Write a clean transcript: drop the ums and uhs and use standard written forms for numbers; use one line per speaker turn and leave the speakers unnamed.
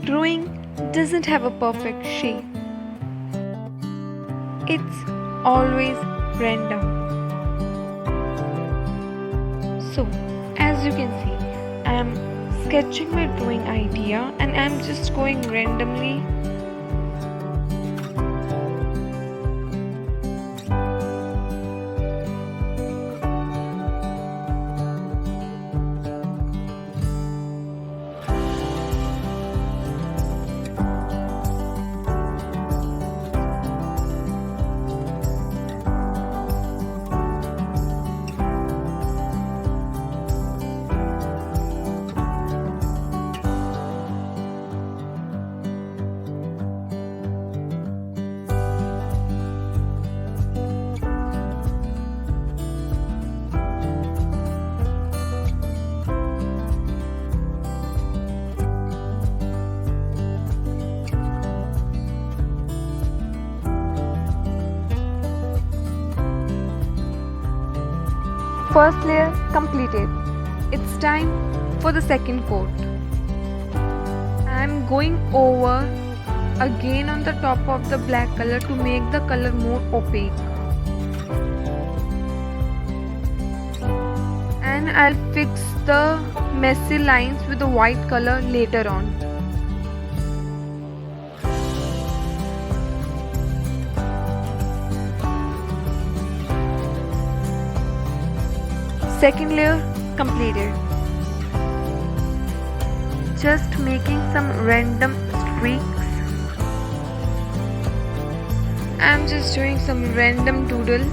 Drawing doesn't have a perfect shape. It's always random. So, as you can see, I'm sketching my drawing idea and I'm just going randomly. First layer completed. It's time for the second coat. I'm going over again on the top of the black color to make the color more opaque. And I'll fix the messy lines with the white color later on. Second layer completed. Just making some random streaks. I'm just doing some random doodle.